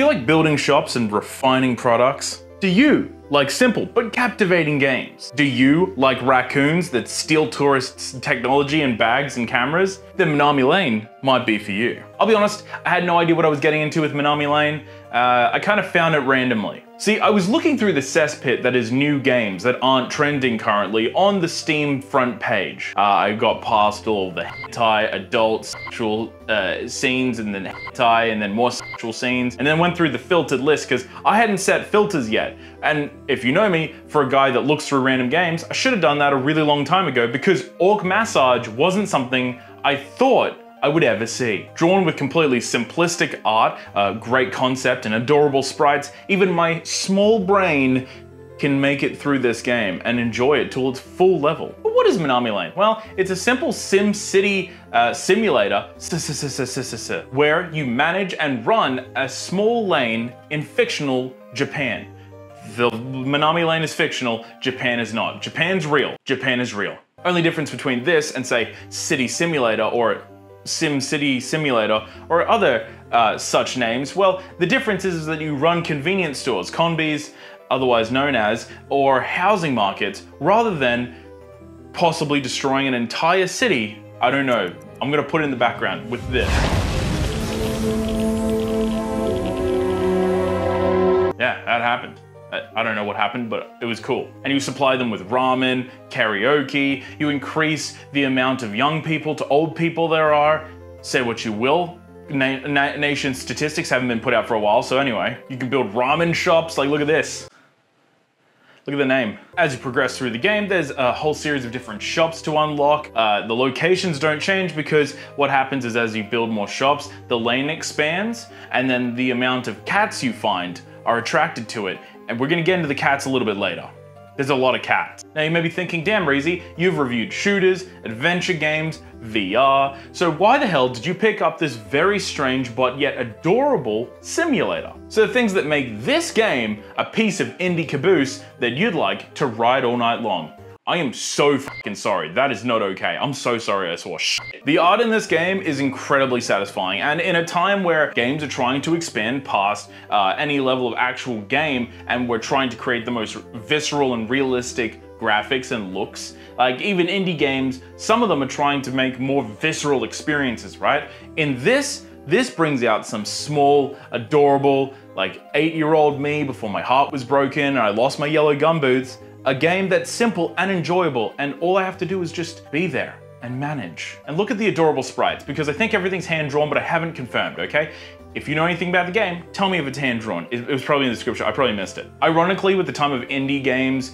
Do you like building shops and refining products? Do you like simple but captivating games? Do you like raccoons that steal tourists' technology and bags and cameras? Then Minami Lane might be for you. I'll be honest, I had no idea what I was getting into with Minami Lane. I kind of found it randomly. See, I was looking through the cesspit that is new games that aren't trending currently on the Steam front page. I got past all of the hentai, adult, sexual scenes, and then hentai, and then more sexual scenes, and then went through the filtered list because I hadn't set filters yet. And if you know me, for a guy that looks through random games, I should have done that a really long time ago because orc massage wasn't something I thought I would ever see. Drawn with completely simplistic art, great concept, and adorable sprites, even my small brain can make it through this game and enjoy it to its full level. But what is Minami Lane? Well, it's a simple Sim City simulator where you manage and run a small lane in fictional Japan. The Minami Lane is fictional, Japan is not. Japan's real, Japan is real. Only difference between this and say City Simulator or Sim City Simulator or other such names, well, the difference is that you run convenience stores, conbis, otherwise known as, or housing markets, rather than possibly destroying an entire city. I don't know. I'm gonna put it in the background with this. Yeah, that happened. I don't know what happened, but it was cool. And you supply them with ramen, karaoke, you increase the amount of young people to old people there are. Say what you will. Nation statistics haven't been put out for a while, so anyway, you can build ramen shops. Like, look at this. Look at the name. As you progress through the game, there's a whole series of different shops to unlock. The locations don't change because what happens is as you build more shops, the lane expands, and then the amount of cats you find are attracted to it. And we're gonna get into the cats a little bit later. There's a lot of cats. Now you may be thinking, damn Rheezzy, you've reviewed shooters, adventure games, VR, so why the hell did you pick up this very strange but yet adorable simulator? So the things that make this game a piece of indie caboose that you'd like to ride all night long. I am so fucking sorry. That is not okay. I'm so sorry I saw shit. The art in this game is incredibly satisfying, and in a time where games are trying to expand past any level of actual game, and we're trying to create the most visceral and realistic graphics and looks, like even indie games, some of them are trying to make more visceral experiences, right? In this brings out some small, adorable, like 8-year-old me before my heart was broken and I lost my yellow gumboots. A game that's simple and enjoyable, and all I have to do is just be there and manage. And look at the adorable sprites, because I think everything's hand-drawn, but I haven't confirmed, okay? If you know anything about the game, tell me if it's hand-drawn. It was probably in the description, I probably missed it. Ironically, with the time of indie games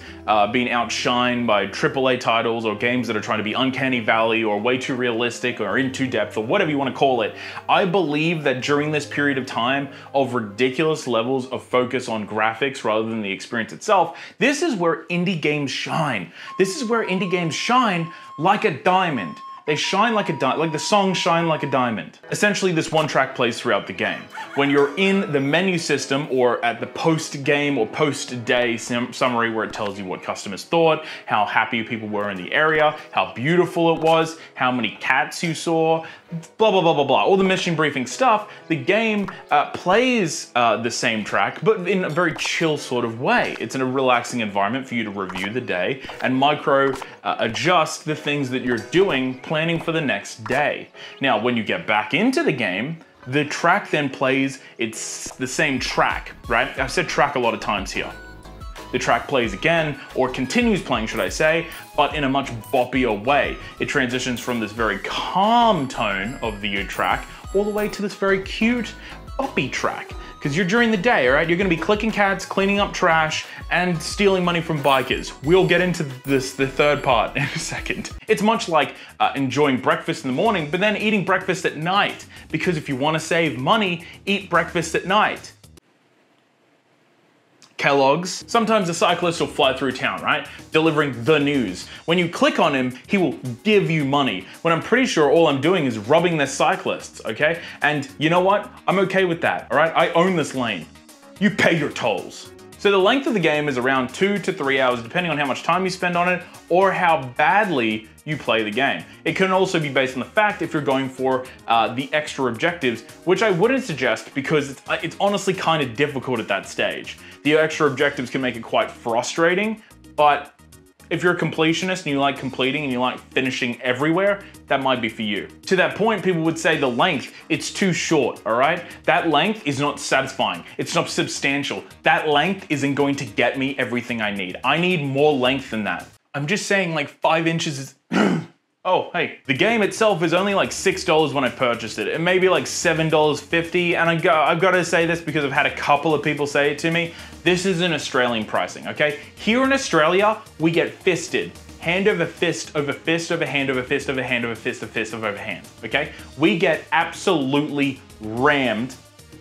being outshined by AAA titles or games that are trying to be uncanny valley or way too realistic or in too depth or whatever you want to call it, I believe that during this period of time of ridiculous levels of focus on graphics rather than the experience itself, this is where indie games shine. This is where indie games shine like a diamond. They shine like a diamond, like the song Shine Like a Diamond. Essentially, this one track plays throughout the game. When you're in the menu system or at the post-game or post-day summary where it tells you what customers thought, how happy people were in the area, how beautiful it was, how many cats you saw, blah, blah, blah, blah, blah. All the mission briefing stuff, the game plays the same track, but in a very chill sort of way. It's in a relaxing environment for you to review the day and micro adjust the things that you're doing, planning for the next day. Now, when you get back into the game, the track then plays, it's the same track, right? I've said track a lot of times here. The track plays again, or continues playing, should I say, but in a much boppier way. It transitions from this very calm tone of the track all the way to this very cute, boppy track. Because you're during the day, all right? You're gonna be clicking cats, cleaning up trash, and stealing money from bikers. We'll get into the third part in a second. It's much like enjoying breakfast in the morning, but then eating breakfast at night. Because if you wanna save money, eat breakfast at night. Kellogg's. Sometimes a cyclist will fly through town, right? Delivering the news. When you click on him, he will give you money. When I'm pretty sure all I'm doing is rubbing the cyclists, okay? And you know what? I'm okay with that, all right? I own this lane. You pay your tolls. So the length of the game is around 2 to 3 hours, depending on how much time you spend on it or how badly you play the game. It can also be based on the fact if you're going for the extra objectives, which I wouldn't suggest because it's honestly kind of difficult at that stage. The extra objectives can make it quite frustrating, but if you're a completionist and you like completing and you like finishing everywhere, that might be for you. To that point, people would say the length, it's too short, all right? That length is not satisfying. It's not substantial. That length isn't going to get me everything I need. I need more length than that. I'm just saying like 5 inches is... Oh, hey, the game itself is only like $6 when I purchased it. It may be like $7.50, and I've got to say this because I've had a couple of people say it to me. This is an Australian pricing, okay? Here in Australia, we get fisted. Hand over fist over fist over hand over fist over hand over fist over fist over hand, okay? We get absolutely rammed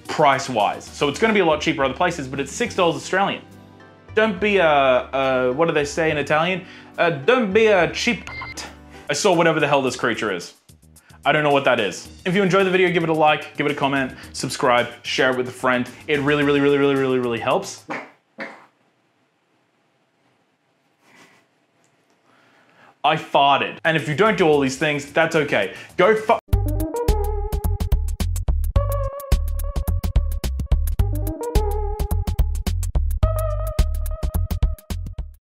price-wise. So it's gonna be a lot cheaper other places, but it's $6 Australian. Don't be what do they say in Italian? Don't be a cheap. I saw whatever the hell this creature is. I don't know what that is. If you enjoyed the video, give it a like, give it a comment, subscribe, share it with a friend. It really helps. I farted. And if you don't do all these things, that's okay. Go